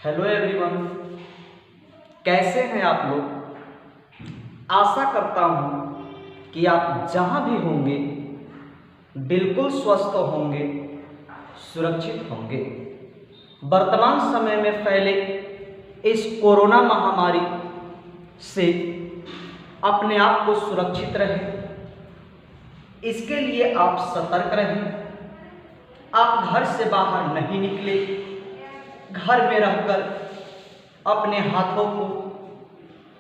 Hello everyone, कैसे हैं आप लोग। आशा करता हूँ कि आप जहाँ भी होंगे बिल्कुल स्वस्थ होंगे, सुरक्षित होंगे। वर्तमान समय में फैले इस कोरोना महामारी से अपने आप को सुरक्षित रहें, इसके लिए आप सतर्क रहें। आप घर से बाहर नहीं निकले, घर में रहकर अपने हाथों को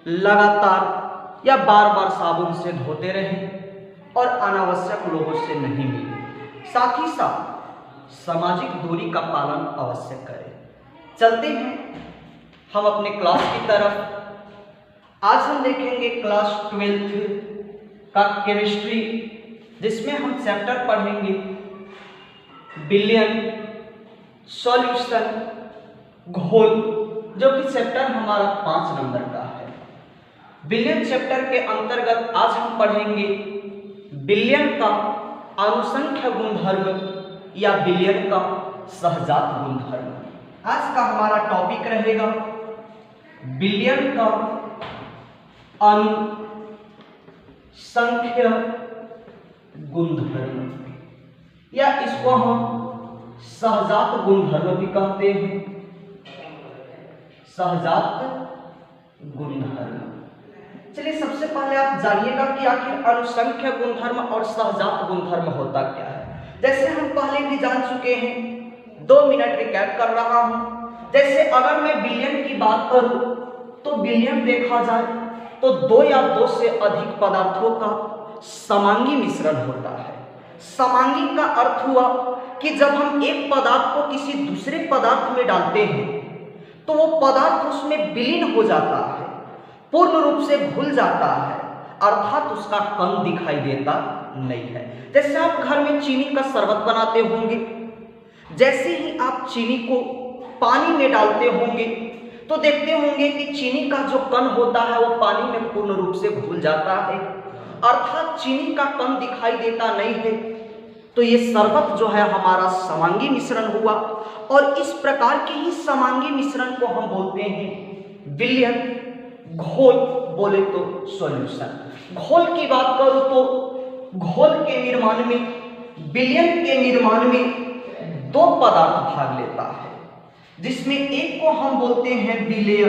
लगातार या बार बार साबुन से धोते रहें और अनावश्यक लोगों से नहीं मिलें। साथ ही साथ सामाजिक दूरी का पालन अवश्य करें। चलते हैं हम अपने क्लास की तरफ। आज हम देखेंगे क्लास 12th का केमिस्ट्री, जिसमें हम चैप्टर पढ़ेंगे विलयन, सॉल्यूशन, घोल, जो कि चैप्टर हमारा 5 नंबर का है। विलयन चैप्टर के अंतर्गत आज हम पढ़ेंगे विलयन का अनुसंख्य गुणधर्म या विलयन का सहजात गुणधर्म। आज का हमारा टॉपिक रहेगा विलयन का अनुसंख्य गुणधर्म, या इसको हम सहजात गुणधर्म भी कहते हैं। सहजात गुणधर्म। चलिए सबसे पहले आप जानिएगा कि आखिर अनुसंख्य गुणधर्म और सहजात गुणधर्म होता क्या है। जैसे हम पहले भी जान चुके हैं, 2 मिनट रिकैप कर रहा हूं। जैसे अगर मैं विलयन की बात करूं तो विलयन देखा जाए तो 2 या 2 से अधिक पदार्थों का समांगी मिश्रण होता है। समांगी का अर्थ हुआ कि जब हम एक पदार्थ को किसी दूसरे पदार्थ में डालते हैं तो वो पदार्थ उसमें विलीन हो जाता है, पूर्ण रूप से घुल जाता है, अर्थात उसका कण दिखाई देता नहीं है। जैसे आप घर में चीनी का शरबत बनाते होंगे, जैसे ही आप चीनी को पानी में डालते होंगे तो देखते होंगे कि चीनी का जो कण होता है वो पानी में पूर्ण रूप से घुल जाता है, अर्थात चीनी का कण दिखाई देता नहीं है। तो ये शरबत जो है हमारा समांगी मिश्रण हुआ, और इस प्रकार के ही समांगी मिश्रण को हम बोलते हैं विलयन। घोल बोले तो सॉल्यूशन। घोल की बात करूं तो घोल के निर्माण में, विलयन के निर्माण में 2 पदार्थ भाग लेता है, जिसमें एक को हम बोलते हैं विलेय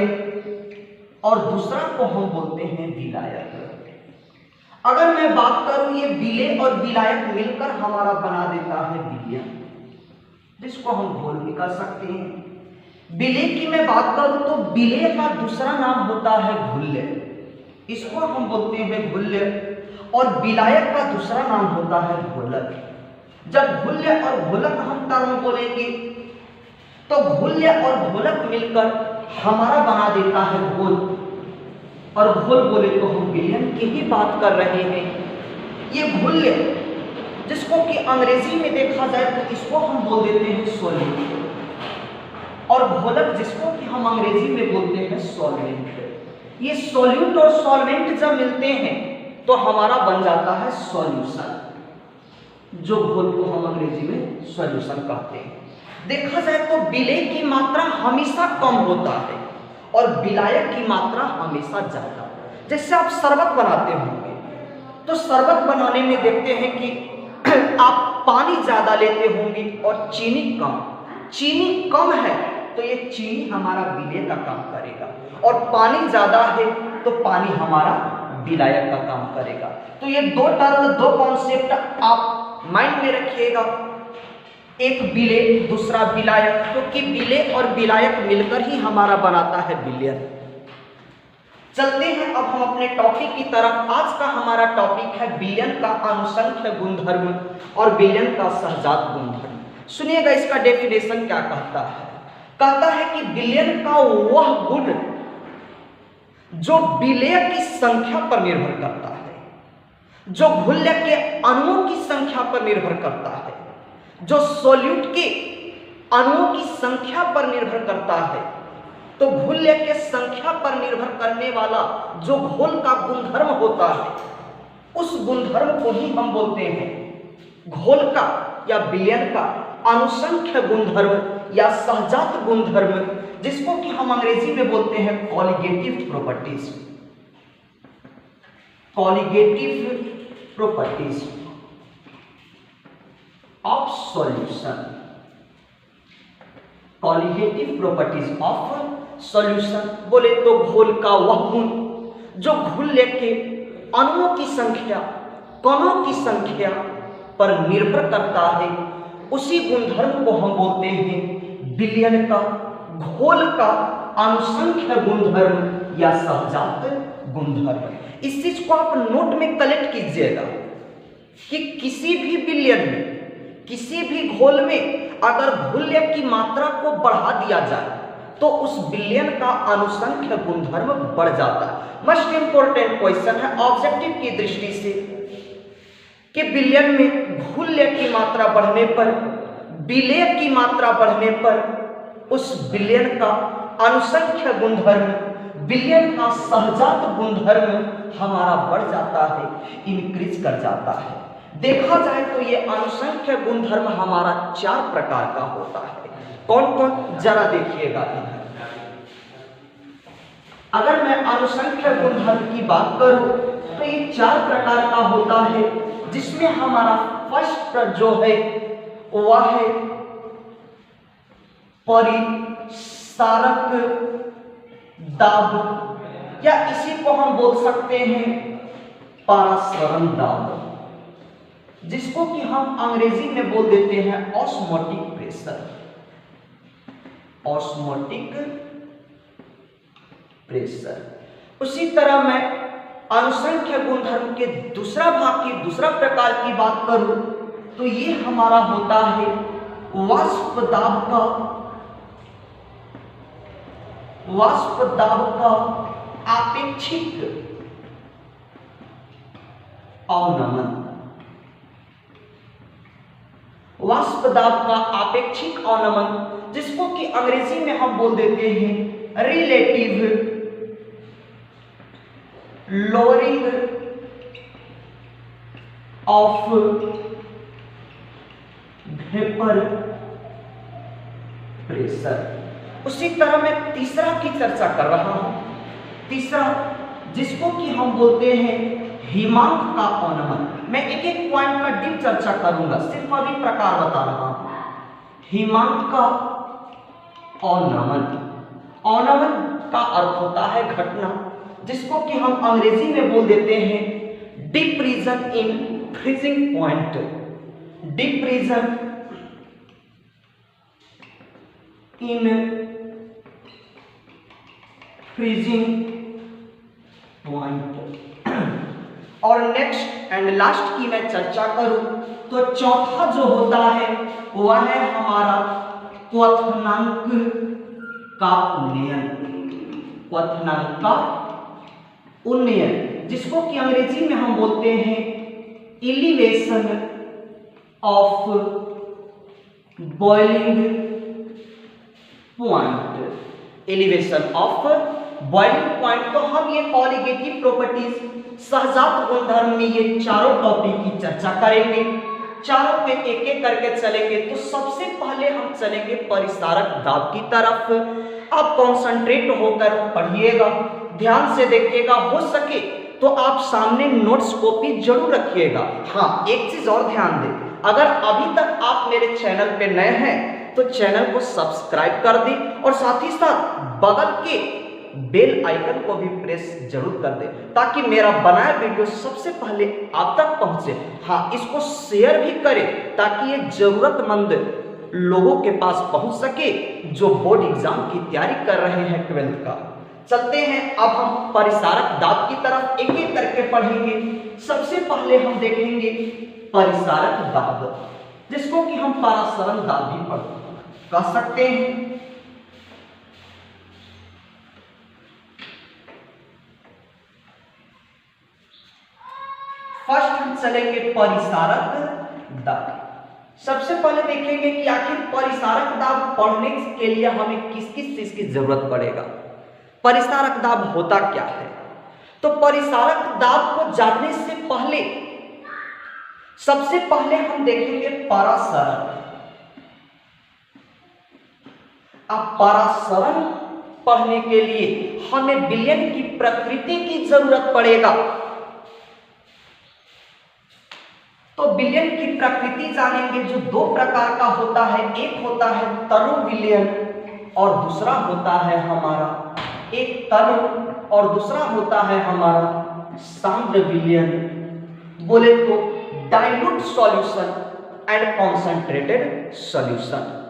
और दूसरा को हम बोलते हैं विलायक। अगर मैं बात करूं, ये विलेय और विलायक मिलकर हमारा बना देता है विलयन, जिसको हम घोल भी कर सकते हैं। विलेय की मैं बात करूं तो विलेय का दूसरा नाम होता है घुल्य, इसको हम बोलते हैं घुल्य, और विलायक का दूसरा नाम होता है घोलक। जब घुल्य और घोलक हम टर्म बोलेंगे तो घुल्य और घोलक मिलकर हमारा बना देता है घोल, और घोल बोले तो हम विलयन की ही बात कर रहे हैं। ये घुल्य, जिसको कि अंग्रेजी में देखा जाए तो इसको हम बोल देते हैं सॉल्यूट, और घोलक जिसको कि हम अंग्रेजी में बोलते हैं सॉल्वेंट। ये सॉल्यूट और सॉल्वेंट जब मिलते हैं तो हमारा बन जाता है सॉल्यूशन, जो घोल को हम अंग्रेजी में सॉल्यूशन कहते हैं। देखा जाए तो विलेय की मात्रा हमेशा कम होता है और विलायक की मात्रा हमेशा ज्यादा। जैसे आप शरबत बनाते होंगे तो शरबत बनाने में देखते हैं कि आप पानी ज्यादा लेते होंगे और चीनी कम। चीनी कम है तो ये चीनी हमारा विलेय का काम करेगा, और पानी ज्यादा है तो पानी हमारा विलायक का काम करेगा। तो ये 2 टर्म, 2 कॉन्सेप्ट आप माइंड में रखिएगा, एक विलेय दूसरा विलायक, क्योंकि विलेय और विलायक मिलकर ही हमारा बनाता है विलयन। चलते हैं अब हम अपने टॉपिक की तरफ। आज का हमारा टॉपिक है विलयन का अनुसंख्य गुणधर्म और विलयन का सहजात गुणधर्म। सुनिएगा इसका डेफिनेशन क्या कहता है। कहता है कि विलयन का वह गुण जो विलेय की संख्या पर निर्भर करता है, जो घुल्य के अणुओं की संख्या पर निर्भर करता है, जो सॉल्यूट के अणुओं की संख्या पर निर्भर करता है। तो घुल्य के संख्या पर निर्भर करने वाला जो घोल का गुणधर्म होता है, उस गुणधर्म को ही हम बोलते हैं घोल का या विलयन का अनुसंख्य गुणधर्म या सहजात गुणधर्म, जिसको कि हम अंग्रेजी में बोलते हैं colligative properties. Colligative properties of solution, colligative properties of solution बोले तो घोल का वह गुण जो घुल लेके अणुओं की संख्या, कणों की संख्या पर निर्भर करता है, उसी गुणधर्म को हम बोलते हैं विलयन का, घोल का अनुसंख्य गुणधर्म या सहजात गुणधर्म। इस चीज को आप नोट में कलेक्ट कीजिएगा कि किसी भी विलयन में, किसी भी घोल में अगर घुल्य की मात्रा को बढ़ा दिया जाए तो उस विलयन का अनुसंख्य गुणधर्म बढ़ जाता है। मोस्ट इंपोर्टेंट क्वेश्चन है ऑब्जेक्टिव की दृष्टि से कि विलयन में घुल्य की मात्रा बढ़ने पर, विलेय की मात्रा बढ़ने पर उस विलयन का अनुसंख्य गुणधर्म, विलयन का सहजात गुणधर्म हमारा बढ़ जाता है, इंक्रीज कर जाता है। देखा जाए तो ये अनुसंख्य गुणधर्म हमारा 4 प्रकार का होता है। कौन कौन, जरा देखिएगा। अगर मैं अनुसंख्य गुणधर्म की बात करूं तो ये 4 प्रकार का होता है, जिसमें हमारा फर्स्ट जो है वह है परिसारक दाब, या इसी को हम बोल सकते हैं परासरण दाब, जिसको कि हम अंग्रेजी में बोल देते हैं ऑस्मोटिक प्रेशर। Osmotic pressure. उसी तरह मैं अनुसंख्य गुणधर्म के दूसरा भाग की, दूसरा प्रकार की बात करूं तो ये हमारा होता है वाष्प दाब का आपेक्षिक अवनमन। वाष्प दाब का आपेक्षिक अवनमन, जिसको कि अंग्रेजी में हम बोल देते हैं relative lowering of vapour pressure. उसी तरह मैं तीसरा की चर्चा कर रहा हूं, तीसरा जिसको कि हम बोलते हैं हिमांक का अवनमन। मैं एक एक पॉइंट का डीप चर्चा करूंगा, सिर्फ अभी प्रकार बता रहा हूं। हिमांक का अवनमन, अवनमन का अर्थ होता है घटना, जिसको कि हम अंग्रेजी में बोल देते हैं depression in freezing point. Depression in freezing point. और नेक्स्ट एंड लास्ट की मैं चर्चा करूं तो चौथा जो होता है वह है हमारा क्वथनांक का उन्नयन। क्वथनांक का उन्नयन, जिसको कि अंग्रेजी में हम बोलते हैं elevation of boiling point. Elevation of boiling point. तो हम ये कॉलिगेटिव प्रॉपर्टीज, सहजात गुणधर्म में ये चारों टॉपिक की चर्चा करेंगे, चारों पे एक एक करके चलेंगे। तो सबसे पहले हम चलेंगे परिसारक दाब की तरफ। आप कॉन्सेंट्रेट होकर पढ़िएगा, ध्यान से देखिएगा, हो सके तो आप सामने नोट्स कॉपी जरूर रखिएगा। हाँ, एक चीज और ध्यान दें, अगर अभी तक आप मेरे चैनल पे नए हैं तो चैनल को सब्सक्राइब कर दें और साथ ही साथ बगल के बेल आइकन को भी प्रेस जरूर कर दें, ताकि मेरा बनाया वीडियो सबसे पहले आप तक पहुंचे। हाँ, इसको शेयर भी करें ताकि ये जरूरतमंद लोगों के पास पहुंच सके जो बोर्ड एग्जाम की तैयारी कर रहे हैं 12th का। चलते हैं अब हम परिसारक दाब की तरफ, एक एक करके पढ़ेंगे। सबसे पहले हम देखेंगे परिसारक दाब, जिसको कि हम परासरण दाब भी कह सकते हैं। फर्स्ट हम चलेंगे परिसारक दाब। सबसे पहले देखेंगे कि आखिर परिसारक दाब पढ़ने के लिए हमें किस किस चीज की जरूरत पड़ेगा, परिसारक दाब होता क्या है। तो परिसारक दाब को जानने से पहले सबसे पहले हम देखेंगे परासरण। अब परासरण पढ़ने के लिए हमें बिलियन की प्रकृति की जरूरत पड़ेगा। तो बिलियन की प्रकृति जानेंगे जो दो प्रकार का होता है, एक होता है तनु बिलियन और दूसरा होता है हमारा एक तनु और दूसरा होता है हमारा सांद्र विलयन, बोले तो dilute solution and concentrated solution.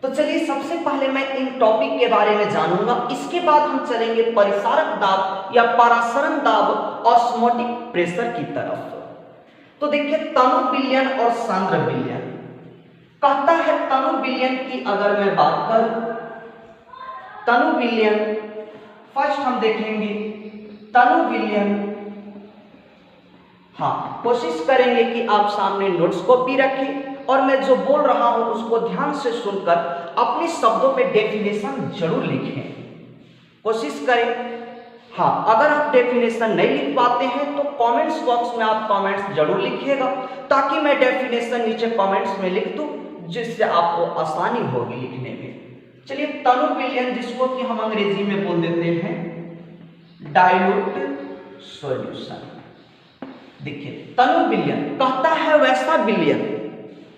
तो चलिए सबसे पहले मैं इन टॉपिक के बारे में जानूंगा, इसके बाद हम चलेंगे परिसारक दाब या परासरण दाब ऑस्मोटिक प्रेशर की तरफ। तो देखिए तनु विलयन और सांद्र विलयन कहता है। तनु विलयन की अगर मैं बात करूं, तनु विलयन फर्स्ट हम देखेंगे तनु विलयन। हाँ, कोशिश करेंगे कि आप सामने नोट्स कॉपी रखें और मैं जो बोल रहा हूं उसको ध्यान से सुनकर अपने शब्दों में डेफिनेशन जरूर लिखें, कोशिश करें। हाँ, अगर आप डेफिनेशन नहीं लिख पाते हैं तो कमेंट्स बॉक्स में आप कमेंट्स जरूर लिखिएगा ताकि मैं डेफिनेशन नीचे कमेंट्स में लिख दूं, जिससे आपको आसानी होगी लिखने में। चलिए तनु विलयन, जिसको कि हम अंग्रेजी में बोल देते हैं डाइल्यूट सॉल्यूशन। देखिए तनु विलयन कहता है वैसा विलयन,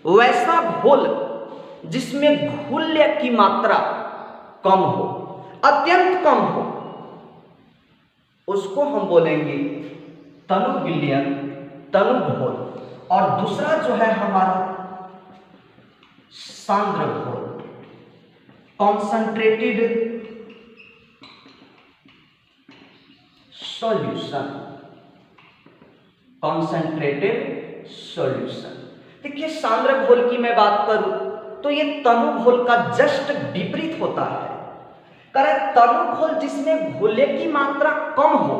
वैसा घोल जिसमें घुल्य की मात्रा कम हो, अत्यंत कम हो, उसको हम बोलेंगे तनु विलयन, तनु घोल। और दूसरा जो है हमारा सांद्र घोल, कॉन्सेंट्रेटेड सॉल्यूशन, कॉन्सेंट्रेटेड सॉल्यूशन। देखिए सांद्र घोल की मैं बात करूं तो ये तनु घोल का जस्ट विपरीत होता है। करें तनु घोल जिसमें घुले की मात्रा कम हो,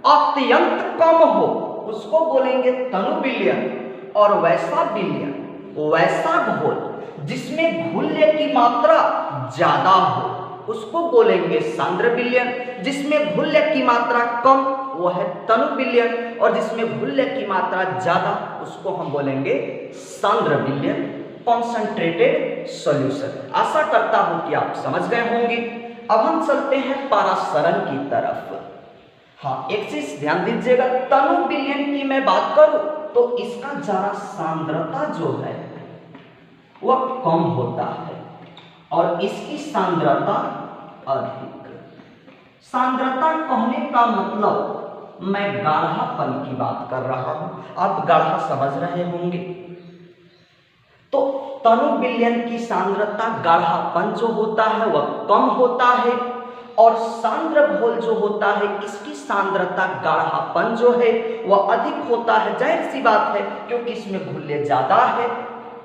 अत्यंत कम हो, उसको बोलेंगे तनु विलयन। और वैसा विलयन, वैसा घोल जिसमें घुल्य की मात्रा ज्यादा हो, उसको बोलेंगे सांद्र विलयन। जिसमें घुल्य की मात्रा कम वो है तनु विलयन, और जिसमें घुल्य की मात्रा ज्यादा उसको हम बोलेंगे सांद्र विलयन, कॉन्सेंट्रेटेड सॉल्यूशन। आशा करता हूं कि आप समझ गए होंगे। अब हम चलते हैं परासरण की तरफ। हाँ, एक चीज ध्यान दीजिएगा, तनु विलयन की मैं बात करूं तो इसका जरा सांद्रता जो है वह कम होता है और इसकी सांद्रता अधिक। सांद्रता कहने का मतलब मैं गाढ़ापन की बात कर रहा हूं, आप गाढ़ा समझ रहे होंगे। तो तनु विलयन की सांद्रता गाढ़ापन जो होता है वह कम होता है, और सांद्र घोल जो होता है इसकी सांद्रता गाढ़ापन जो है वह अधिक होता है। जाहिर सी बात है क्योंकि इसमें घुल्य ज्यादा है।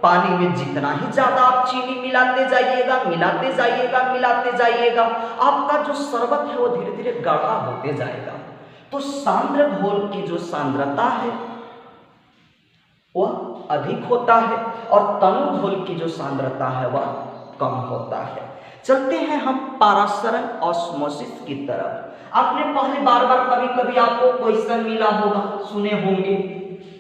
पानी में जितना ही ज्यादा आप चीनी मिलाते जाइएगा, मिलाते जाइएगा, मिलाते जाइएगा, आपका जो शरबत है वो धीरे धीरे गाढ़ा होते जाएगा। तो सांद्र घोल की जो सांद्रता है वह अधिक होता है और तनु घोल की जो सांद्रता है वह कम होता है। चलते हैं हम परासरण ऑस्मोसिस की तरफ। आपने पहले बार बार कभी कभी आपको क्वेश्चन मिला होगा, सुने होंगे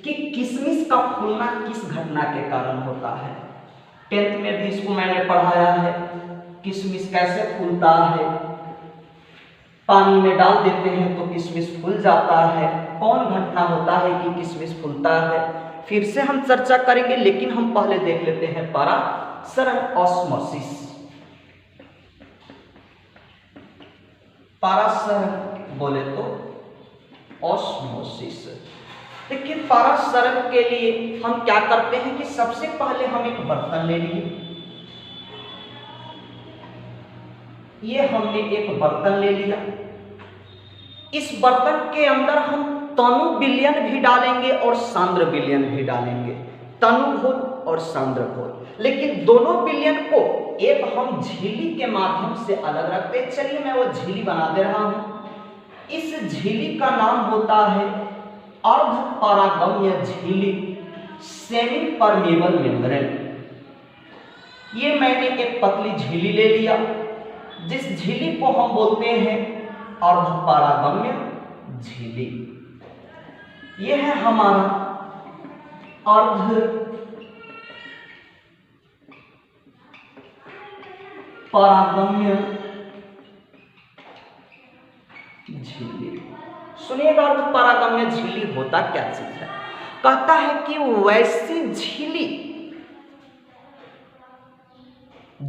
कि किशमिश का फूलना किस घटना के कारण होता है। 10th में भी इसको मैंने पढ़ाया है, किशमिश कैसे फूलता है। पानी में डाल देते हैं तो किशमिश फूल जाता है, कौन घटना होता है कि किशमिश फूलता है, फिर से हम चर्चा करेंगे। लेकिन हम पहले देख लेते हैं परासरण ऑस्मोसिस। परासरण बोले तो ऑस्मोसिस। देखिए परासरण के लिए हम क्या करते हैं कि सबसे पहले हम एक बर्तन ले लिए, ये हमने एक बर्तन ले लिया। इस बर्तन के अंदर हम तनु विलयन भी डालेंगे और सांद्र विलयन भी डालेंगे, तनु घोल और सांद्र घोल। लेकिन दोनों विलयन को एक हम झिल्ली के माध्यम से अलग रखते हैं। चलिए मैं वो झिल्ली बना दे रहा हूं। इस झिल्ली का नाम होता है अर्ध पारगम्य झिल्ली, सेमी परमेबल मेम्ब्रेन। ये मैंने एक पतली झिल्ली ले लिया, जिस झिल्ली को हम बोलते हैं अर्ध पारगम्य झिल्ली। यह है हमारा अर्ध पारगम्य झिल्ली। सुनिएगा, पारगम्य झिल्ली होता क्या चीज है? कहता है कि वैसी झिल्ली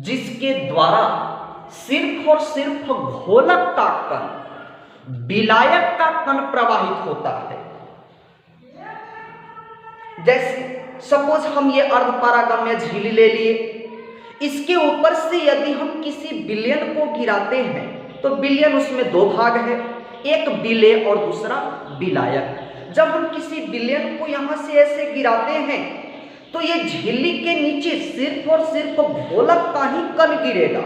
जिसके द्वारा सिर्फ और सिर्फ घोलक का कण, विलायक का कण प्रवाहित होता है। जैसे सपोज हम ये अर्धपारगम्य झिल्ली ले लिए, इसके ऊपर से यदि हम किसी विलयन को गिराते हैं तो विलयन उसमें दो भाग है, एक विलेय और दूसरा विलायक। जब हम किसी विलयन को यहां से ऐसे गिराते हैं तो ये झिल्ली के नीचे सिर्फ और सिर्फ घोलक का ही कण गिरेगा,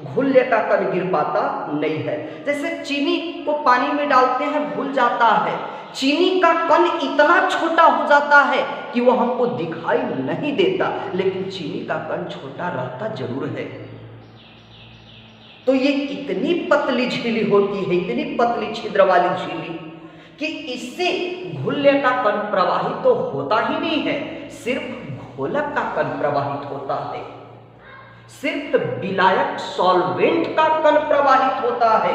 घुल्ले का कण गिर पाता नहीं है। जैसे चीनी को पानी में डालते हैं, घुल जाता है, चीनी का कण इतना छोटा हो जाता है कि वो हमको दिखाई नहीं देता, लेकिन चीनी का कण छोटा रहता जरूर है। तो ये इतनी पतली झिल्ली होती है, इतनी पतली छिद्र वाली झिल्ली कि इससे घुल्ले का कण प्रवाहित तो होता ही नहीं है, सिर्फ घोलक का कण प्रवाहित होता है, सिर्फ विलायक सॉल्वेंट का कण प्रवाहित होता है।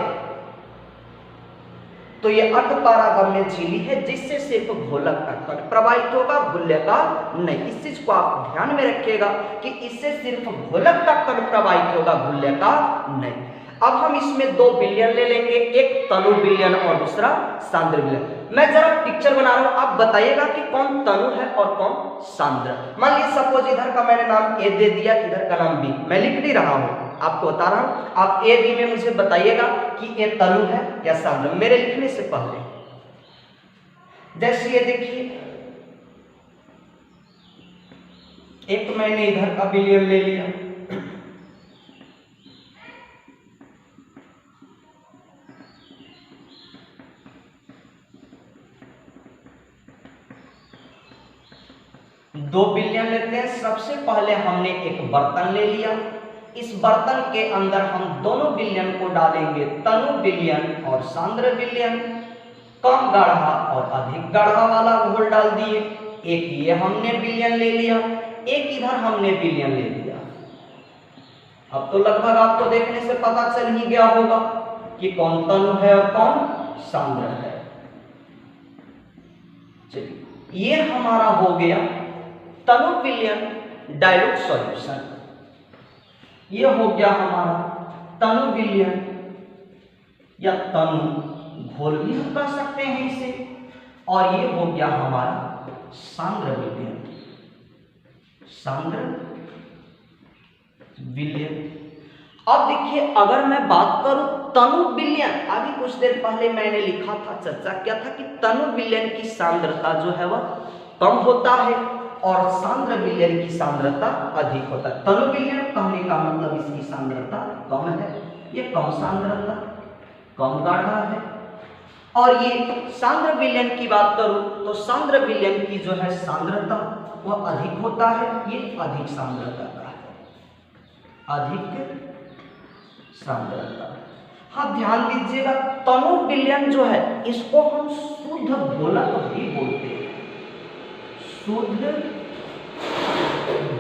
तो ये अर्धपारगम्य झिल्ली है जिससे सिर्फ घोलक का कण प्रवाहित होगा, घुल्ले का नहीं। इस चीज को आप ध्यान में रखिएगा कि इससे सिर्फ घोलक का कण प्रवाहित होगा, घुल्ले का नहीं। अब हम इसमें दो विलयन ले लेंगे, एक तनु विलयन और दूसरा सांद्र विलयन। मैं जरा पिक्चर बना रहा हूं, आप बताइएगा कि कौन तनु है और कौन सांद्र। मान लीजिए सपोज इधर का मैंने नाम ए दे दिया, इधर का नाम बी, मैं लिख नहीं रहा हूं, आपको बता रहा हूं। आप ए बी में मुझे बताइएगा कि ये तनु है या सांद्र, मेरे लिखने से पहले। जैसे ये देखिए, एक मैंने इधर का विलयन ले लिया, दो विलयन लेते हैं। सबसे पहले हमने एक बर्तन ले लिया, इस बर्तन के अंदर हम दोनों विलयन को डालेंगे, तनु विलयन और सांद्र विलयन। कम गाढ़ा और अधिक गाढ़ा वाला घोल डाल दिए। एक ये हमने विलयन ले लिया, एक इधर हमने विलयन ले लिया। अब तो लगभग आपको देखने से पता चल ही गया होगा कि कौन तनु है और कौन सांद्र है। चलिए, ये हमारा हो गया तनु विलयन डाइल्यूट सॉल्यूशन, ये हो गया हमारा तनु विलयन या तनु घोल भी हम कर सकते हैं इसे, और ये हो गया हमारा सांद्र विलयन, सांद्र विलयन। अब देखिए, अगर मैं बात करूं तनु विलयन, अभी कुछ देर पहले मैंने लिखा था, चर्चा किया था कि तनु विलयन की सांद्रता जो है वह कम होता है और सांद्र विलयन की सांद्रता अधिक होता है। तनु विलयन कहने का मतलब इसकी सांद्रता कम है, ये कम सांद्रता, कम गाढ़ा है। और ये सांद्र विलयन की बात करूं तो सांद्र विलयन की जो है सांद्रता वह अधिक होता है, ये अधिक सांद्रता का है, अधिक सांद्रता। हाँ, ध्यान दीजिएगा, तनु विलयन जो है इसको हम शुद्ध घोलक भी बोलते हैं, शुद्ध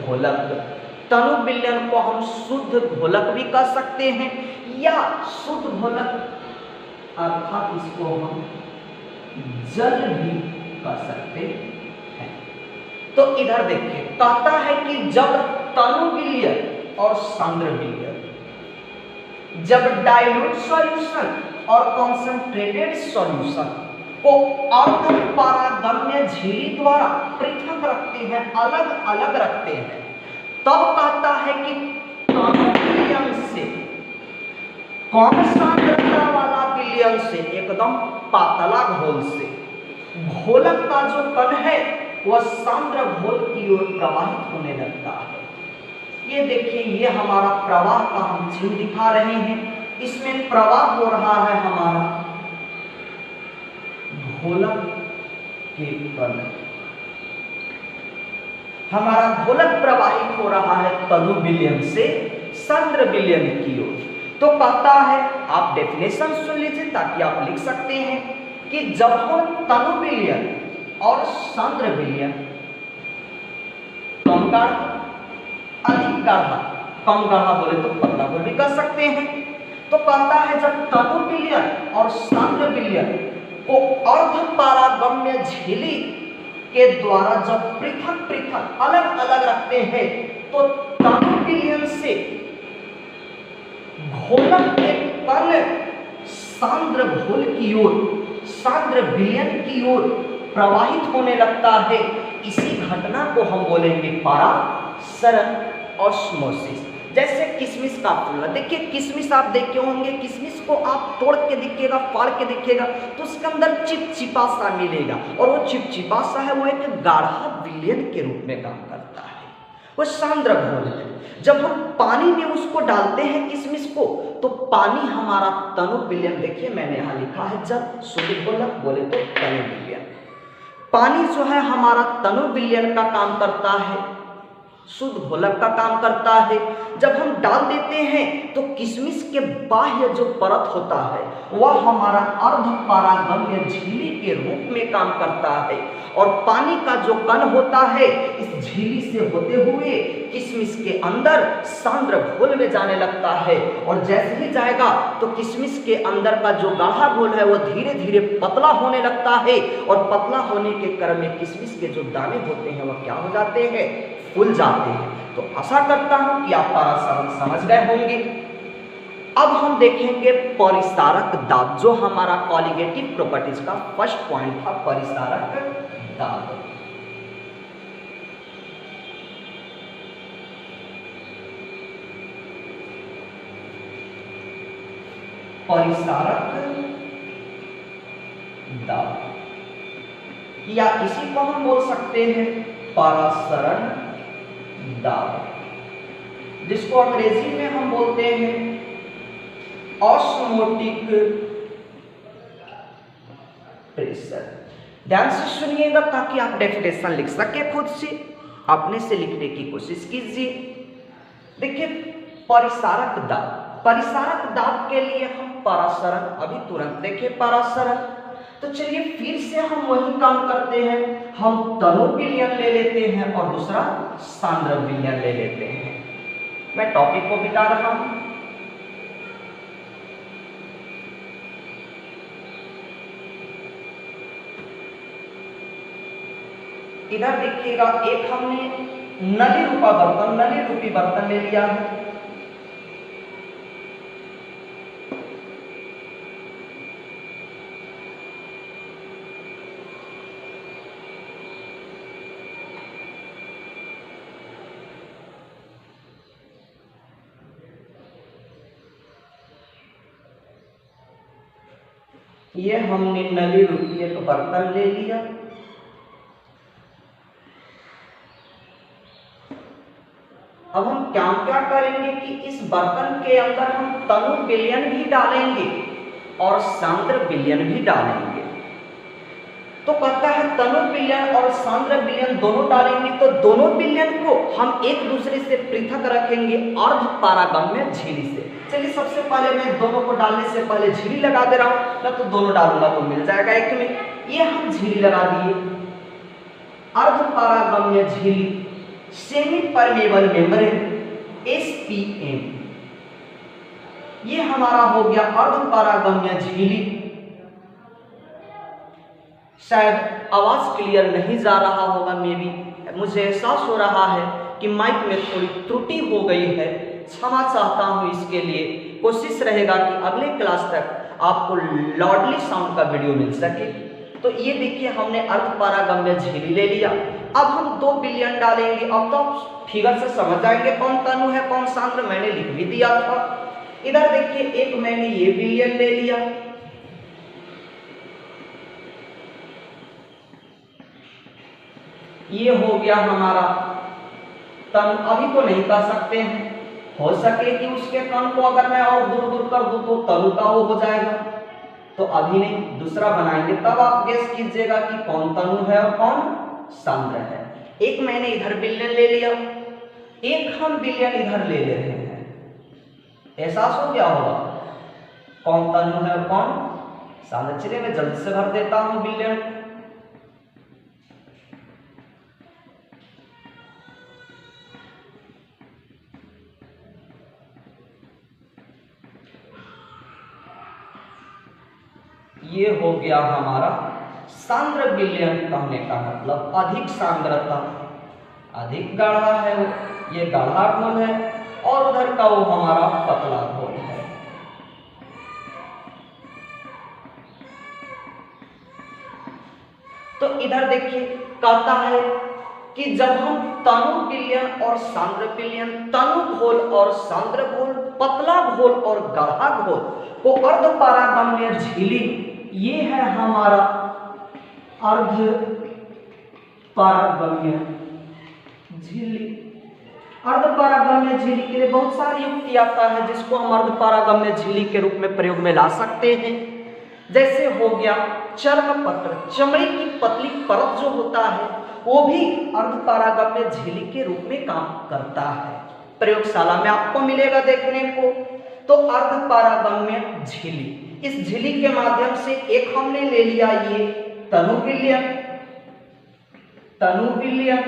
घोलक। तनु विलयन को हम शुद्ध घोलक भी कह सकते हैं या शुद्ध घोलक अर्थात इसको हम जल भी कह सकते हैं। तो इधर देखिए, कहता है कि जब तनु विलयन और सांद्र विलयन, जब डाइल्यूट सॉल्यूशन और कॉन्सेंट्रेटेड सॉल्यूशन को अर्धपारगम्य झिल्ली द्वारा पृथक रखते हैं, अलग अलग रखते हैं, तब कहता है कि तनु विलयन से, कम सांद्रता वाला विलयन से, एकदम पातला घोल से, घोलक का जो कण है वह सांद्र घोल की ओर प्रवाहित होने लगता है। ये देखिए, ये हमारा प्रवाह का हम चिन्ह दिखा रहे हैं, इसमें प्रवाह हो रहा है हमारा घोलक के कण, हमारा घोलक प्रवाहित हो रहा है तनु विलयन से सांद्र विलयन की ओर। तो कहता है, आप डेफिनेशन सुन लीजिए ताकि आप लिख सकते हैं कि जब हम तनु विलयन और सांद्र विलयन, कम गाढ़ा अधिक गाढ़ा कम गाढ़ा बोले तो पतला को भी कर सकते हैं। तो कहता है जब तनु विलयन और सांद्र विलयन को अर्ध पारागम्य झिल्ली के द्वारा जब पृथक पृथक अलग अलग रखते हैं तो तनु विलयन से घोलक के कण सांद्र घोल की ओर, सांद्र विलयन की ओर प्रवाहित होने लगता है। इसी घटना को हम बोलेंगे परासरण ऑस्मोसिस। जैसे किशमिश का फूल, देखिए किशमिश आप देखे होंगे, किशमिश को आप तोड़ के देखिएगा, फाड़ के देखिएगा तो उसके अंदर चिपचिपा सा मिलेगा, और वो चिपचिपा सा है वो एक गाढ़ा विलयन के रूप में काम करता है, वो सांद्र घोल है। जब हम पानी में उसको डालते हैं किशमिश को, तो पानी हमारा तनु विलयन, देखिए मैंने यहाँ लिखा है जब शुद्ध घोलक बोले तो तनु विलयन, पानी जो है हमारा तनु विलयन का काम करता है, शुद्ध घोलक का काम करता है। जब हम डाल देते हैं तो किशमिश के बाह्य जो परत होता है वह हमारा अर्ध पारागम्य झिल्ली के रूप में काम करता है, और पानी का जो कण होता है इस झिल्ली से होते हुए किशमिश के अंदर सांद्र घोल में जाने लगता है, और जैसे ही जाएगा तो किशमिश के अंदर का जो गाढ़ा घोल है वो धीरे धीरे पतला होने लगता है, और पतला होने के क्रम में किशमिश के जो दाने होते हैं वह क्या हो जाते हैं, फूल जाते हैं। तो आशा करता हूं कि आप परासरण समझ गए होंगे। अब हम देखेंगे परिसारक दाब, जो हमारा कॉलिगेटिव प्रॉपर्टीज का फर्स्ट पॉइंट था, परिसारक दाब। परिसारक दाब, या इसी को हम बोल सकते हैं परासरण दाब, जिसको अंग्रेजी में हम बोलते हैं ऑस्मोटिक प्रेशर। ध्यान से सुनिएगा ताकि आप डेफिनेशन लिख सके, खुद से अपने से लिखने की कोशिश कीजिए। देखिए परिसारक दाब, परिसारक दाब के लिए हम परासरण, अभी तुरंत देखिए परासरण, तो चलिए फिर से हम वही काम करते हैं, हम तनु विलयन ले लेते हैं और दूसरा सांद्र विलयन ले लेते हैं। मैं टॉपिक को बिता रहा हूं। इधर देखिएगा, एक हमने नली रूपा बर्तन, नली रूपी बर्तन ले लिया है, ये हमने नली रूपी एक बर्तन ले लिया। अब हम क्या क्या करेंगे कि इस बर्तन के अंदर हम तनु विलयन भी डालेंगे और सांद्र विलयन भी डालेंगे। तो कहता है तनु विलयन और सांद्र विलयन दोनों डालेंगे, तो दोनों विलयन को हम एक दूसरे से पृथक रखेंगे अर्ध पारागम्य झिल्ली से। चलिए सबसे पहले मैं दोनों को डालने से पहले झिल्ली लगा दे रहा हूं, ना तो दोनों डालूंगा तो मिल जाएगा एक में। ये हम झिल्ली लगा दिए, अर्ध पारागम्य झिल्ली, सेमी परमेबल मेम्ब्रेन SPM, ये हमारा हो गया अर्ध पारागम्य झिल्ली। शायद आवाज क्लियर नहीं जा रहा होगा, मे बी मुझे एहसास हो रहा है कि माइक में थोड़ी त्रुटि हो गई है, क्षमा चाहता हूं इसके लिए। कोशिश रहेगा कि अगले क्लास तक आपको लाउडली साउंड का वीडियो मिल सके। तो ये देखिए हमने अर्ध पारागम्य झिल्ली ले लिया। अब हम दो विलयन डालेंगे। अब तो फिगर से समझ जाएंगे कौन तनु है कौन सांद्र, मैंने लिख भी दिया था। इधर देखिए एक मैंने ये विलयन ले लिया, ये हो गया हमारा तनु। अभी तो नहीं कर सकते हैं, हो सके कि उसके कण को अगर मैं और दूर दूर कर दूं तो तनु का वो हो जाएगा, तो अभी नहीं, दूसरा बनाएंगे तब आप गेस कीजिएगा कि कौन तनु है और कौन सांद्र है। एक मैंने इधर विलयन ले लिया, एक हम विलयन इधर ले रहे हैं। एहसास हो गया होगा कौन तनु है और कौन सांद्र। चलिए मैं जल्दी से भर देता हूं विलयन। ये हो गया हमारा सांद्र विलयन। कहने का मतलब अधिक सांद्रता, अधिक गाढ़ा है वो, ये गाढ़ा घोल है, और उधर का वो हमारा पतला घोल है। तो इधर देखिए कहता है कि जब हम तनु विलयन और सांद्र विलयन, तनु घोल और सांद्र घोल, पतला घोल और गाढ़ा घोल को अर्ध पारगम्य झिल्ली, ये है हमारा अर्ध पारगम्य झिल्ली। अर्ध पारगम्य झिल्ली के लिए बहुत सारी युक्ति आता है जिसको हम अर्ध पारगम्य झिल्ली के रूप में प्रयोग में ला सकते हैं। जैसे हो गया चर्म पत्र, चमड़ी की पतली परत जो होता है वो भी अर्ध पारगम्य झिल्ली के रूप में काम करता है। प्रयोगशाला में आपको मिलेगा देखने को। तो अर्ध पारगम्य झिल्ली, इस झिल्ली के माध्यम से एक हमने ले लिया ये तनु विलयन। तनु विलयन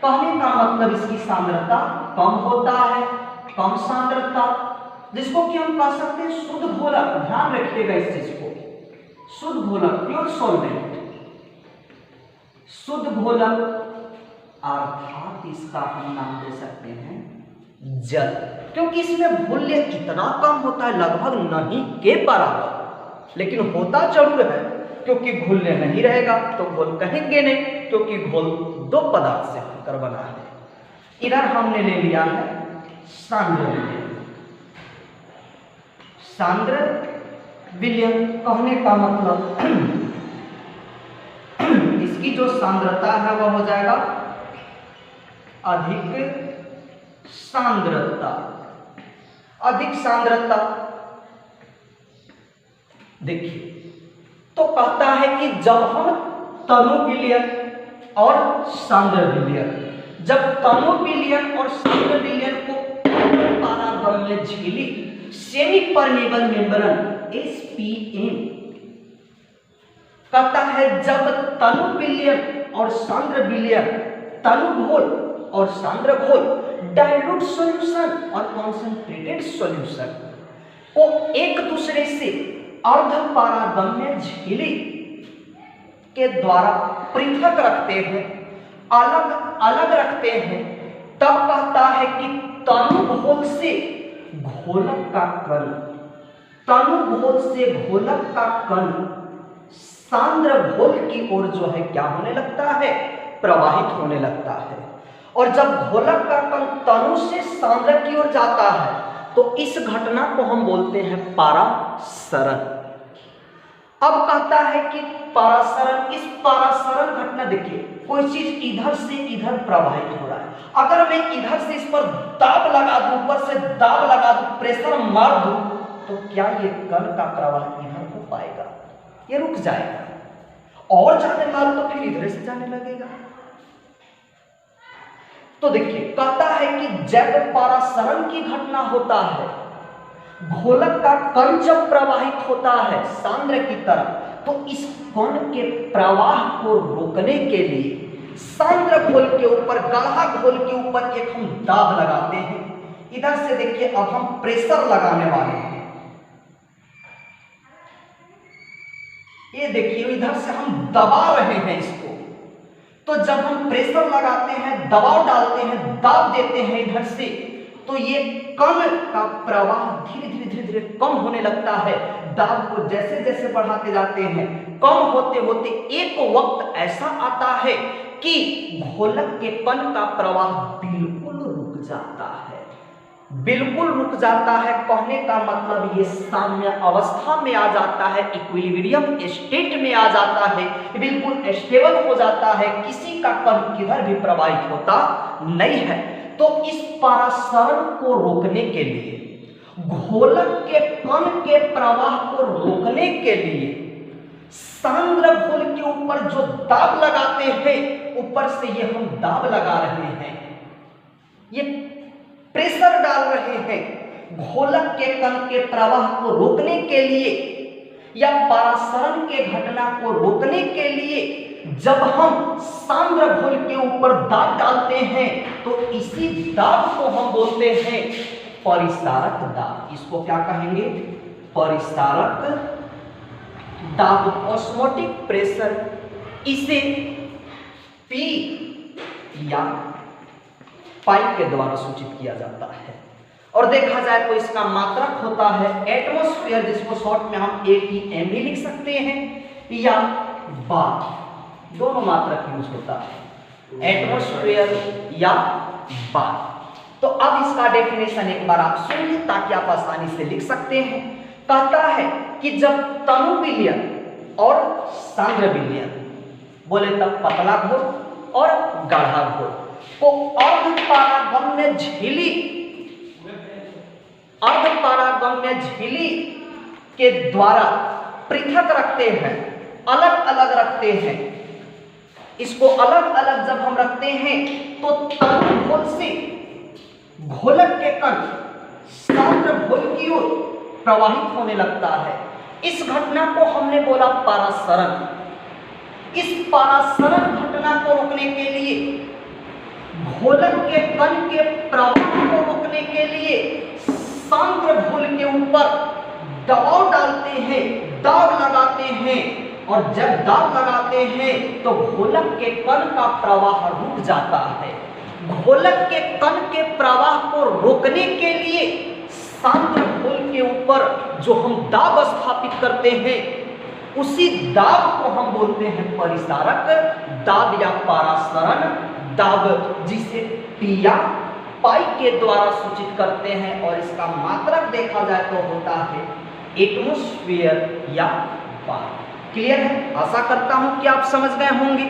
कहने का मतलब इसकी सांद्रता कम होता है, कम सांद्रता, जिसको कि हम कह सकते हैं शुद्ध घोलक। ध्यान रखिएगा इस चीज को, शुद्ध घोलक, प्योर सॉल्वेंट, शुद्ध घोलक, अर्थात इसका हम नाम दे सकते हैं जल, क्योंकि इसमें घोल्य इतना कम होता है, लगभग नहीं के बराबर, लेकिन होता जरूर है, क्योंकि घोल्य नहीं रहेगा तो घोल कहेंगे नहीं, क्योंकि घोल दो पदार्थ से होकर बना है। इधर हमने ले लिया है सांद्र विलयन। सांद्र विलयन कहने का मतलब इसकी जो सांद्रता है वह हो जाएगा अधिक सांद्रता। अधिक सांद्रता देखिए तो कहता है कि जब हम तनु विलयन और सांद्र विलयन, जब तनु विलयन और सांद्र विलयन को पारगम्य झिल्ली, सेमी परमेबल मेम्ब्रेन SPM, कहता है जब तनु विलयन और सांद्र विलयन, तनु घोल और सांद्र घोल डाइल्यूट सॉल्यूशन और कॉन्सेंट्रेटेड सॉल्यूशन को एक दूसरे से अर्ध पारगम्य झिल्ली के द्वारा पृथक रखते हैं, अलग अलग रखते हैं, तब कहता है कि तनु घोल से घोलक का कण, तनु घोल से घोलक का कण सांद्र घोल की ओर जो है क्या होने लगता है, प्रवाहित होने लगता है। और जब घोलक का कण तनु से सांद्र की ओर जाता है तो इस घटना को हम बोलते हैं पारासरण। अब कहता है कि पारासरण, इस पारासरण घटना देखिए, कोई चीज इधर से इधर प्रवाहित हो रहा है, अगर मैं इधर से इस पर दाब लगा दूं, ऊपर से दाब लगा दूं, प्रेशर मार दूं, तो क्या ये कण का प्रवाह इधर हो पाएगा? ये रुक जाएगा। और जाने मारो तो फिर इधर से जाने लगेगा। तो देखिए कहता है कि जब पारासरण की घटना होता है, घोलक का कण जब प्रवाहित होता है सांद्र की तरफ, तो इस कण के प्रवाह को रोकने के लिए सांद्र घोल के ऊपर, गाढ़ा घोल के ऊपर एक हम दाब लगाते हैं। इधर से देखिए अब हम प्रेशर लगाने वाले हैं। ये देखिए इधर से हम दबा रहे हैं इसको। तो जब हम प्रेशर लगाते हैं, दबाव डालते हैं, दाब देते हैं इधर से, तो ये कण का प्रवाह धीरे धीरे धीरे धीरे कम होने लगता है। दाब को जैसे जैसे बढ़ाते जाते हैं, कम होते होते एक वक्त ऐसा आता है कि घोलक के कण का प्रवाह बिल्कुल रुक जाता है, बिल्कुल रुक जाता है। कहने का मतलब ये साम्य अवस्था में आ जाता है, इक्विलिब्रियम स्टेट में आ जाता है, बिल्कुल स्टेबल हो जाता है, किसी का कण किधर भी प्रवाहित होता नहीं है। तो इस पारासरण को रोकने के लिए, घोलक के कण के प्रवाह को रोकने के लिए सांद्र घोल के ऊपर जो दाब लगाते हैं, ऊपर से ये हम दाब लगा रहे हैं, ये प्रेशर डाल रहे हैं घोलक के कण के प्रवाह को रोकने के लिए या पारासरण के घटना को रोकने के लिए। जब हम सांद्र घोल के ऊपर दाब डालते हैं तो इसी दाब को हम बोलते हैं परिसारक दाब। इसको क्या कहेंगे? परिसारक दाब ऑस्मोटिक प्रेशर, इसे P या पाइप के द्वारा सूचित किया जाता है। और देखा जाए तो इसका मात्रक होता है एटमॉस्फेयर, जिसको शॉर्ट में हम ATM भी लिख सकते हैं, या बार, दोनों मात्रक यूज होता है, एटमॉस्फेयर या बार। तो अब इसका डेफिनेशन एक बार आप सुनिए ताकि आप आसानी से लिख सकते हैं। कहता है कि जब तनु विलयन और सांद्र विलयन, बोले तब पतला घोल और गाढ़ा घोल को अर्धपारागम्य झिल्ली के द्वारा पृथक रखते हैं, अलग अलग रखते हैं। इसको अलग अलग जब हम रखते हैं तो तनु घोल से घोलक के कण सांद्र घोल की ओर प्रवाहित होने लगता है। इस घटना को हमने बोला पारासरण। इस पारासरण घटना को रोकने के लिए, घोलक के कण के प्रवाह को रोकने के लिए सांद्र घोल के ऊपर दबाव डालते हैं, दाब लगाते हैं। और जब दाब लगाते हैं तो घोलक के कण का प्रवाह रुक जाता है। घोलक के कण के प्रवाह को रोकने के लिए सांद्र घोल के ऊपर जो हम दाब स्थापित करते हैं, उसी दाब को हम बोलते हैं परिसारक दाब या पारासरण दाब, जिसे P या पाई के द्वारा सूचित करते हैं। और इसका मात्रक देखा जाए तो होता है एटमॉस्फेयर या बार। क्लियर है? आशा करता हूं कि आप समझ गए होंगे।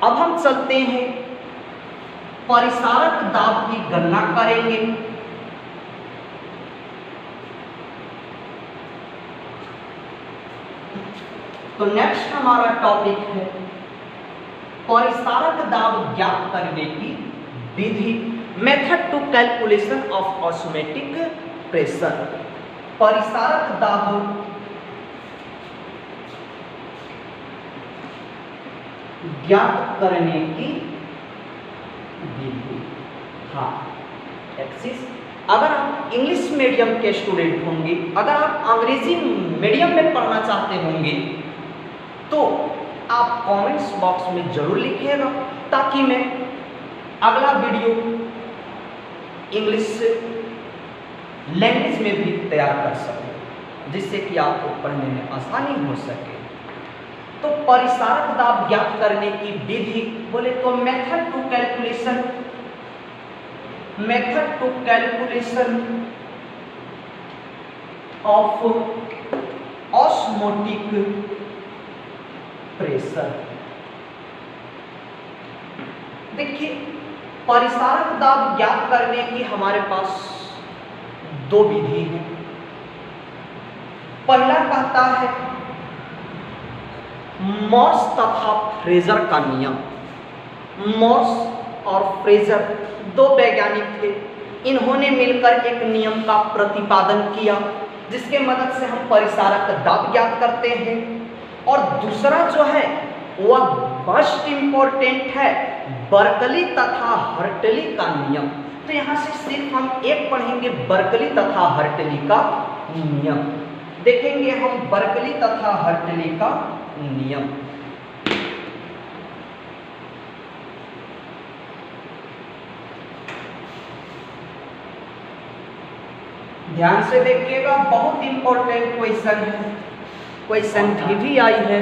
अब हम चलते हैं परिसारक दाब की गणना करेंगे। तो नेक्स्ट हमारा टॉपिक है परिसारक दाब ज्ञात करने की विधि, method to calculation of osmotic pressure. परिसारक दाब ज्ञात करने की विधि। हाँ, एक्सिस। अगर आप इंग्लिश मीडियम के स्टूडेंट होंगे, अगर आप अंग्रेजी मीडियम में पढ़ना चाहते होंगे, तो आप कमेंट्स बॉक्स में जरूर लिखिएगा ताकि मैं अगला वीडियो इंग्लिश लैंग्वेज में भी तैयार कर सकूं, जिससे कि आपको पढ़ने में आसानी हो सके। तो परिसारक दाब ज्ञात करने की विधि बोले तो method to calculation of osmotic pressure. देखिए, परिसारक दाब ज्ञात करने की हमारे पास दो विधि हैं। पहला कहता है मॉर्स तथा फ्रेजर का नियम। मॉर्स और फ्रेजर दो वैज्ञानिक थे। इन्होंने मिलकर एक नियम का प्रतिपादन किया जिसके मदद से हम परिसारक दाब ज्ञात करते हैं। और दूसरा जो है वह मोस्ट इंपॉर्टेंट है, बर्कली तथा हर्टली का नियम। तो यहाँ से सिर्फ हम एक पढ़ेंगे, बर्कली तथा हर्टली का नियम। देखेंगे हम बर्कली तथा हर्टली का नियम। ध्यान से देखिएगा, बहुत इंपॉर्टेंट क्वेश्चन है, क्वेश्चन भी आई है।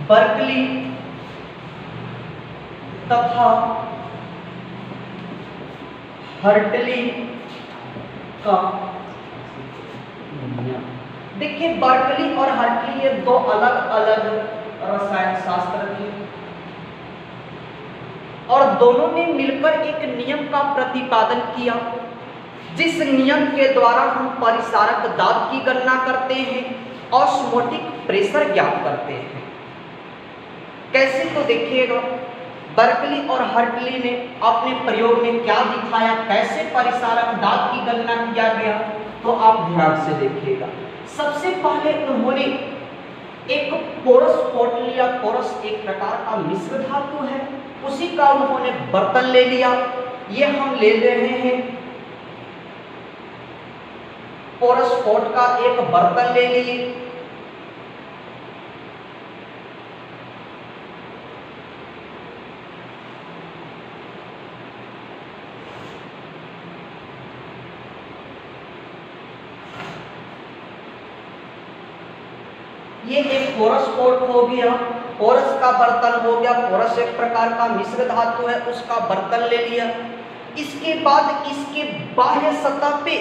बर्कली तथा हर्टली का नियम। देखिए, बर्कली और हर्टली ये दो अलग अलग रसायन शास्त्र थे और दोनों ने मिलकर एक नियम का प्रतिपादन किया, जिस नियम के द्वारा हम परिसारक दाब की गणना करते हैं, ऑस्मोटिक प्रेशर ज्ञात करते हैं। कैसे? तो देखिएगा, बर्कली और हर्टली ने अपने प्रयोग में क्या दिखाया, कैसे परिसारक दाब की गणना किया गया, तो आप ध्यान से देखिएगा। सबसे पहले उन्होंने एक पोरस पॉट लिया। पोरस एक प्रकार का मिश्र धातु है, उसी का उन्होंने बर्तन ले लिया। ये हम ले रहे हैं पोरस पॉट का एक बर्तन ले लिए। ये एक पोरस पॉट हो गया, पोरस का बर्तन हो गया। पोरस एक प्रकार का मिश्र धातु है, उसका बर्तन ले लिया। इसके बाद इसके बाह्य सतह पे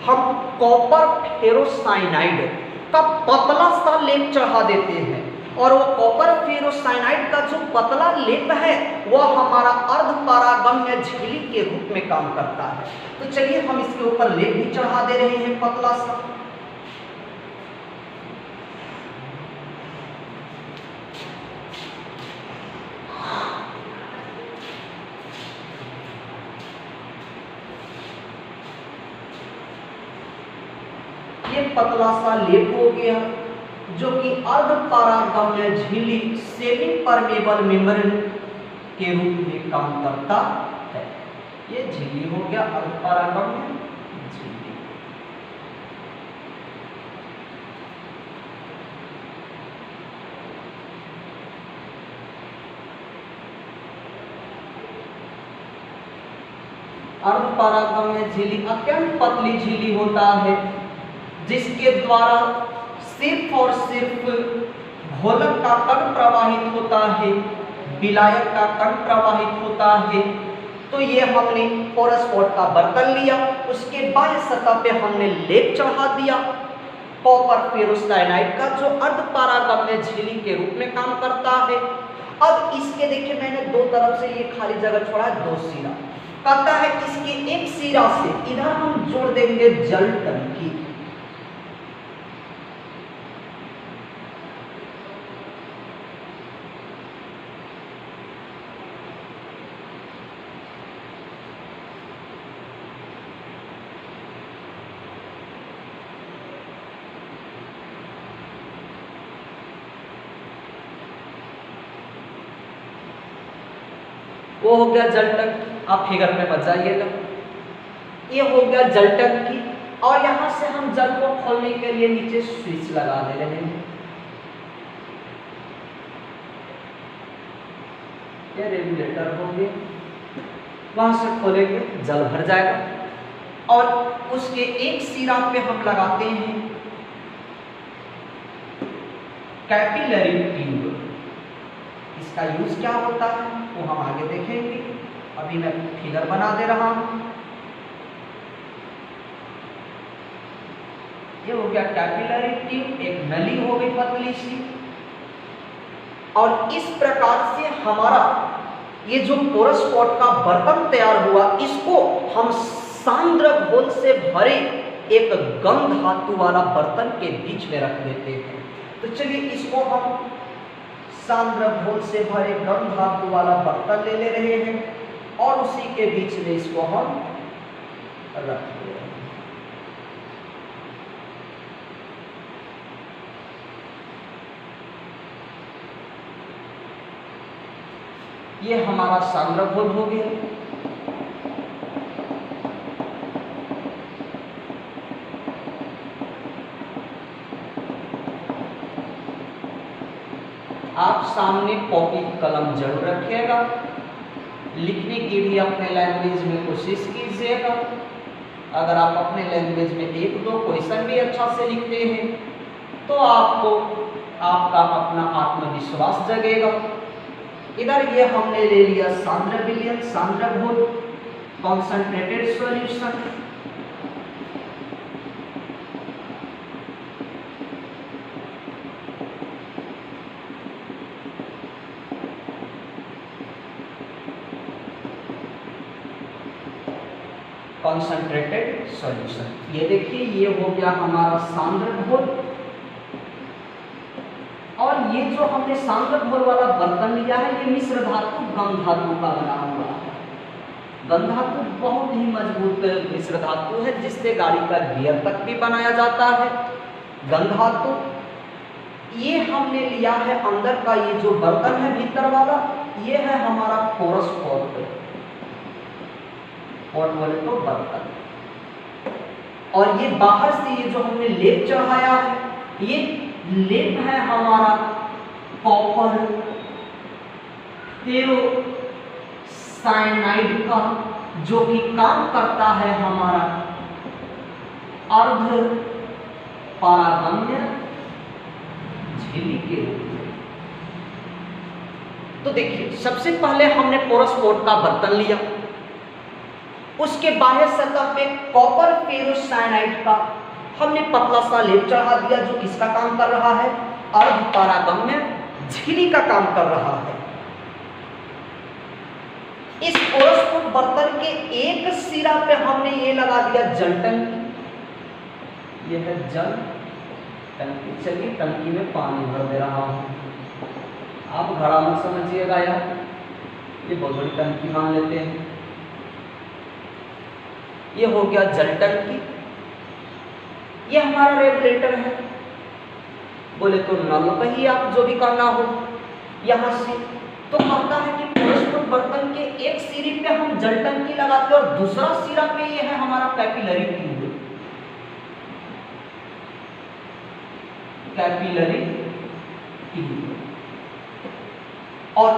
हम कॉपर फेरोसाइनाइड का पतला सा लेप चढ़ा देते हैं, और वो कॉपर फेरोसाइनाइड का जो पतला लेप है वह हमारा अर्ध पारागम्य झिल्ली के रूप में काम करता है। तो चलिए हम इसके ऊपर लेप भी चढ़ा दे रहे हैं पतला सा। ये पतला सा लेप हो गया जो कि अर्ध पारागम्य झिल्ली सेमी परमेबल मेम्ब्रेन के रूप में काम करता है। ये झिल्ली हो गया अर्ध पारागम्य झिल्ली। अर्ध पारागम्य झिल्ली अत्यंत पतली झिल्ली होता है, जिसके द्वारा सिर्फ और सिर्फ घोलक का कण प्रवाहित होता है, विलायक का कण प्रवाहित होता है। तो ये हमने पोरस पॉट का बर्तन लिया, उसके बाह्य सतह पे हमने लेप चढ़ा दिया कॉपर फेरोसाइनाइड का, जो अर्ध पारागम्य झिल्ली के रूप में काम करता है। अब इसके देखिए मैंने दो तरफ से ये खाली जगह छोड़ा है, दो सिरा। कहता है इसके एक सिरा से इधर हम जोड़ देंगे जल टंकी। वो हो गया जल टंकी, आप फिगर में बच जाइएगा। ये हो गया जल टंकी, और यहां से हम जल को खोलने के लिए नीचे स्विच लगा दे रहे हैं। ये रेगुलेटर हो गया, वहां से खोलेंगे जल भर जाएगा। और उसके एक सिरा पे हम लगाते हैं कैपिलरी ट्यूब। इसका यूज क्या होता है वो हम आगे देखेंगे, अभी मैं फिगर बना दे रहा हूं। ये हो गया कैपिलरी ट्यूब, एक नली हो गई पतली सी। और इस प्रकार से हमारा ये जो पोरस पॉट का बर्तन तैयार हुआ, इसको हम सांद्र घोल से भरे एक गम धातु वाला बर्तन के बीच में रख देते हैं। तो चलिए इसको हम सांद्र घोल से भरे गम धातु वाला बर्तन ले रहे हैं, और उसी के बीच में इसको हम रख दे रहे हैं। ये हमारा सांद्र घोल हो गया। आप सामने कॉपी कलम जरूर रखिएगा, लिखने की भी अपने लैंग्वेज में कोशिश कीजिएगा। अगर आप अपने लैंग्वेज में एक दो क्वेश्चन भी अच्छा से लिखते हैं तो आपको आपका अपना आत्मविश्वास जगेगा। इधर ये हमने ले लिया सांद्र विलयन, सांद्र घोल, कॉन्सेंट्रेटेड सॉल्यूशन। कॉन्सेंट्रेटेड सॉल्यूशन, ये देखिए ये हो गया हमारा सांद्र घोल। और ये जो हमने सांद्र घोल वाला बर्तन लिया है, ये मिश्र धातु गम धातु का बना हुआ है। गम धातु बहुत ही मजबूत मिश्र धातु है, जिससे गाड़ी का गियर तक भी बनाया जाता है। गम धातु ये हमने लिया है अंदर का, ये जो बर्तन है भीतर वाला, ये है हमारा पोरस पॉट, पॉट बोले तो बर्तन। और ये बाहर से ये जो हमने लेप चढ़ाया है, ये लेप है हमारा कॉपर फेरोसाइनाइड का, जो कि काम करता है हमारा अर्ध पारगम्य झिल्ली के रूप में। तो देखिए, सबसे पहले हमने पोरस पोर्ट का बर्तन लिया, उसके बाह्य सतह पे कॉपर फेरोसाइनाइड का हमने पतला सा लेप चढ़ा दिया, जो किसका काम कर रहा है? अर्ध पारगम्य झिल्ली का काम कर रहा है। इस पोरस पोर्ट बर्तन के एक सिरा पे हमने ये लगा दिया जल टंकी, यह है जल टंकी। चलिए टंकी में पानी भर दे रहा हूं, आप घड़ा मत समझिएगा यार, ये बहुत बड़ी टंकी मान लेते हैं। ये हो गया जल टंकी, ये हमारा रेगुलेटर है, बोले तो नल कहिए आप, जो भी करना हो यहां से। तो कहता है कि पोरस पोर्ट बर्तन के एक सिरे पे हम जल टंकी लगाते हैं और दूसरा सिरा पे ये है हमारा कैपिलरी ट्यूब। Capillary tube. और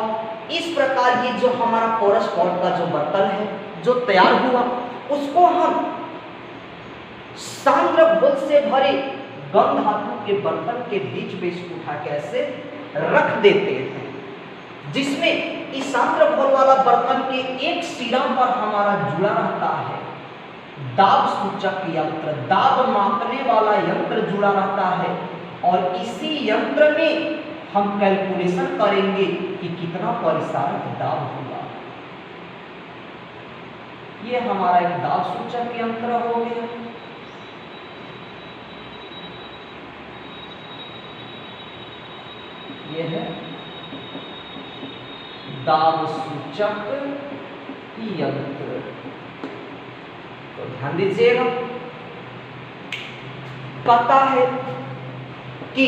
इस प्रकार ये जो हमारा पोरस पोर्ट का जो बर्तन है जो तैयार हुआ, उसको हम सांद्र घोल से भरे गम धातु के बर्तन के बीच में इसको उठा के ऐसे रख देते हैं, जिसमें इस सांद्र घोल वाला बर्तन के एक सिरा पर हमारा जुड़ा रहता है दाब सूचक यंत्र, दाब मापने वाला यंत्र जुड़ा रहता है। और इसी यंत्र में हम कैलकुलेशन करेंगे कि कितना परिसारक दाब होगा। ये हमारा एक दाब सूचक यंत्र हो गया। ये है दाब सूचक यंत्र। तो ध्यान दीजिएगा, कहता है कि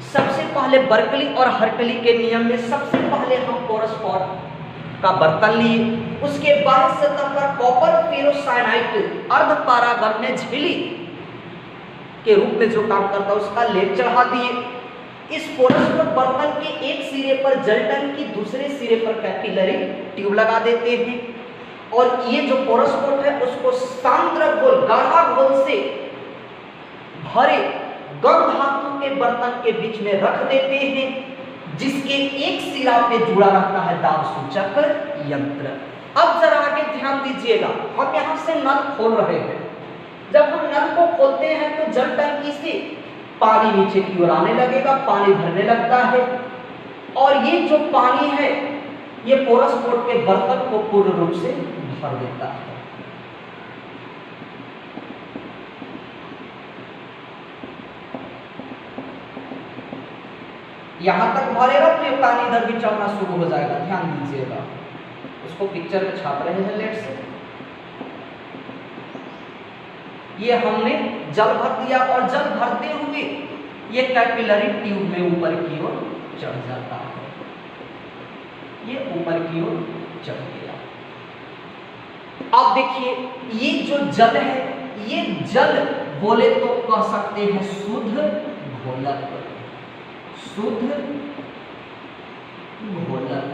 सबसे पहले बर्कली और हर्टली के नियम में सबसे पहले हम पोरस पोर्ट का बर्तन लिए, उसके बाद सतह पर कॉपर फेरोसाइनाइड अर्ध पारगम्य झिल्ली के रूप में जो काम करता है उसका लेप चढ़ा दिए। इस पोरस पोर्ट बर्तन के एक सिरे पर जल टंकी, दूसरे सिरे पर कैपिलरी ट्यूब लगा देते हैं। और ये जो पोरस पोर्ट है उसको सांद्र घोल, गाढ़ा घोल से भरे गम धातु के बर्तन के बीच में रख देते हैं, जिसके एक सिरा पे जुड़ा रहता है दाब सूचक यंत्र। अब जरा आगे ध्यान दीजिएगा, हम यहां से नल खोल रहे हैं। जब हम नल को खोलते हैं तो जल टंकी से पानी नीचे की ओर आने लगेगा, पानी भरने लगता है, और ये जो पानी है ये पोरस पोर्ट के बर्तन को पूर्ण रूप से भर देता है। यहां तक भरेगा तो ये पानी इधर भी चढ़ना शुरू हो जाएगा। ध्यान दीजिएगा, उसको पिक्चर में छाप रहे हैं लेट से। ये हमने जल भर दिया और जल भरते हुए ये कैपिलरी ट्यूब में ऊपर की ओर चढ़ जाता है, ये ऊपर की ओर चढ़ गया। अब देखिए, ये जो जल है, ये जल बोले तो कह सकते हैं शुद्ध घोलक, शुद्ध घोलक।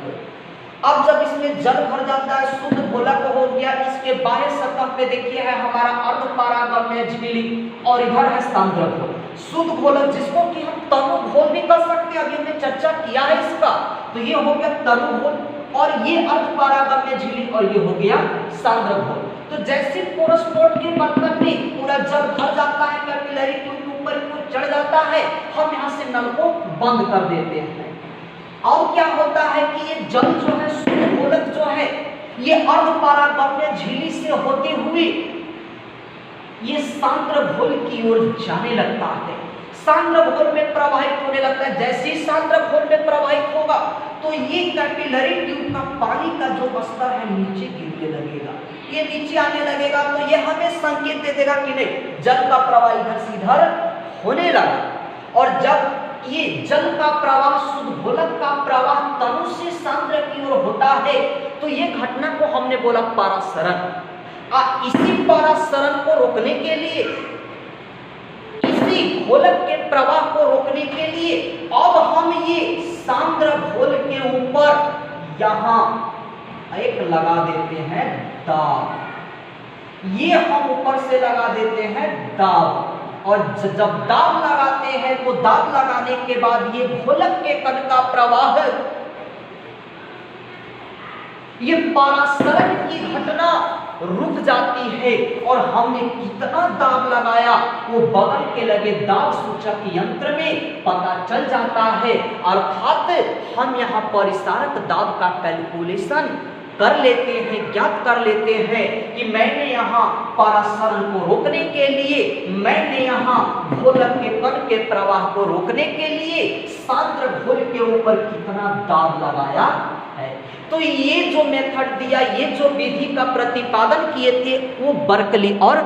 अब जब इसमें जल भर जाता है, शुद्ध घोलक हो गया, इसके बाह्य सतह पे देखिए है हमारा अर्ध पारगम्य झिल्ली और इधर है सांद्र घोल। शुद्ध घोलक जिसको कि हम तनु घोल भी कर सकते हैं, अभी हमने चर्चा किया है इसका। तो ये हो गया तनु घोल, और ये अर्ध पारगम्य झिल्ली, और ये हो गया सांद्र घोल। तो जैसे पोरस पोर्ट के बर्तन में पूरा जल भर जाता है, कैपिलरी ट्यूब ऊपर की ओर चढ़ जाता है, हम यहाँ से नल को बंद कर देते हैं। अब क्या होता है कि ये जल जो है, शुद्ध घोलक जो है, ये अर्ध पारगम्य झिल्ली से होते हुए ये सांद्र घोल की ओर जाने लगता है, सांद्र घोल में प्रवाहित होने लगता है। जैसे ही सांद्र घोल में प्रवाहित होगा तो ये कैपिलरी ट्यूब का पानी का जो स्तर है नीचे गिरने लगेगा, ये नीचे आने लगेगा। तो ये हमें संकेत दे देगा कि नहीं, जल का प्रवाह इधर से इधर होने लगा। और जब ये जल का प्रवाह, शुद्ध घोलक का प्रवाह तनु से सांद्र की ओर होता है, तो ये घटना को हमने बोला पारासरण। इसी परासरण को रोकने के लिए, इसी घोलक के प्रवाह को रोकने के लिए अब हम ये सांद्र घोल के ऊपर यहां एक लगा देते हैं दाब। ये हम ऊपर से लगा देते हैं दाब, और जब दाब लगाते हैं तो दाब लगाने के बाद ये घोलक के कण का प्रवाह, ये परासरण की घटना रुक जाती है और हमने कितना दाब लगाया वो बगल के लगे दाब सूचक यंत्र में पता चल जाता है। अर्थात हम यहाँ परिसारक दाब का कैलकुलेशन कर लेते हैं, ज्ञात कर लेते हैं कि मैंने यहाँ परासरण को रोकने के लिए, मैंने यहाँ घोलक के कण के प्रवाह को रोकने के लिए सांद्र घोल के ऊपर कितना दाब लगाया है। तो ये जो मेथड दिया, ये जो विधि का प्रतिपादन किए थे वो बर्कली और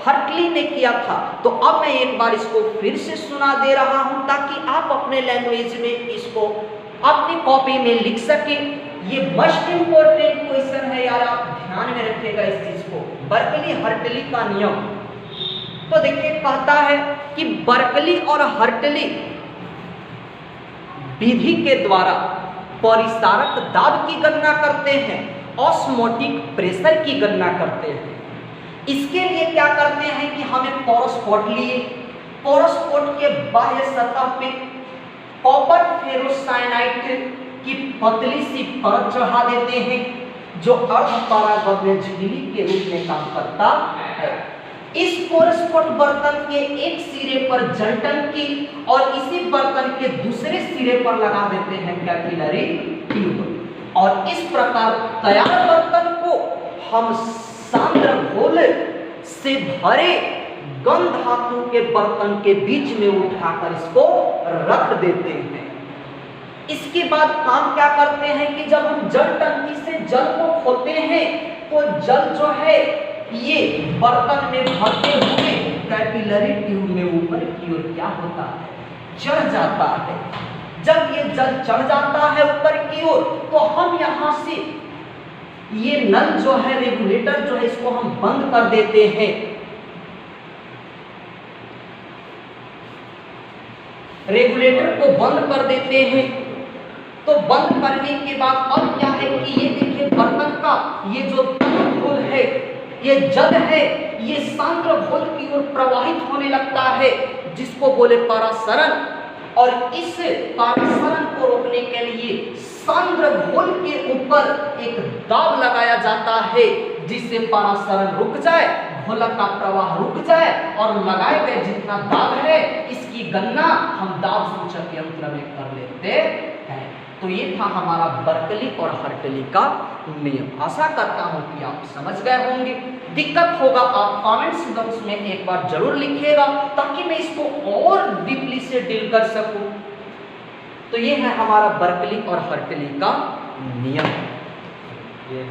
हर्टली ने किया था। तो अब मैं एक बार इसको फिर से सुना दे रहा हूं ताकि आप अपने लैंग्वेज में इसको अपनी कॉपी में लिख सके। ये मोस्ट इंपॉर्टेंट क्वेश्चन है यार, आप ध्यान में रखिएगा इस चीज को। बर्कली हर्टली का नियम तो देखिए कहता है कि बर्कली और हर्टली विधि के द्वारा परिसारक दाब की गणना करते हैं, ऑस्मोटिक प्रेशर की गणना करते हैं। इसके लिए क्या करते हैं कि हमें पोरोस्पोट लिए, पोरोस्पोट के बाह्य सतह पे कॉपर फेरोसाइनाइड की पतली सी परत चढ़ा देते हैं जो अर्धपरागम्य झिल्ली के रूप में काम करता है। इस पोरोस्पोट बर्तन के एक सिरे पर जल टंकी और इसी बर्तन के दूसरे सिरे पर लगा देते हैं कैपिलरी ट्यूब, और इस प्रकार तैयार बर्तन को हम सांद्र घोल से भरे गन धातु के बर्तन के बीच में उठाकर इसको रख देते हैं। इसके बाद काम क्या करते हैं कि जब हम जल टंकी से जल को खोलते हैं तो जल जो है ये बर्तन में भरते हुए कैपिलरी ट्यूब में ऊपर की ओर क्या होता है, चढ़ जाता है। जब ये जल चढ़ जाता है ऊपर की ओर तो हम यहाँ से ये नल जो है, रेगुलेटर जो है, इसको हम बंद कर देते हैं। रेगुलेटर को बंद कर देते हैं। तो बंद करने के बाद अब क्या है कि ये देखिए बर्तन का ये जो घोल है, ये जल है, ये सांद्र घोल की ओर प्रवाहित होने लगता है जिसको बोले परासरण। और इस परासरण को रोकने के लिए सांद्र घोल के ऊपर एक दाब लगाया जाता है जिससे परासरण रुक जाए, घोलक का प्रवाह रुक जाए, और लगाए गए जितना दाब है इसकी गणना हम दाब सूचक यंत्र में कर लेते हैं। तो ये था हमारा बर्कली और हर्टली का नियम। आशा करता हूं कि आप समझ गए होंगे। दिक्कत होगा आप कमेंट्स बॉक्स में एक बार जरूर लिखिएगा ताकि मैं इसको और डीपली से डील कर सकूं। तो ये है हमारा बर्कली और हर्टली का नियम। ये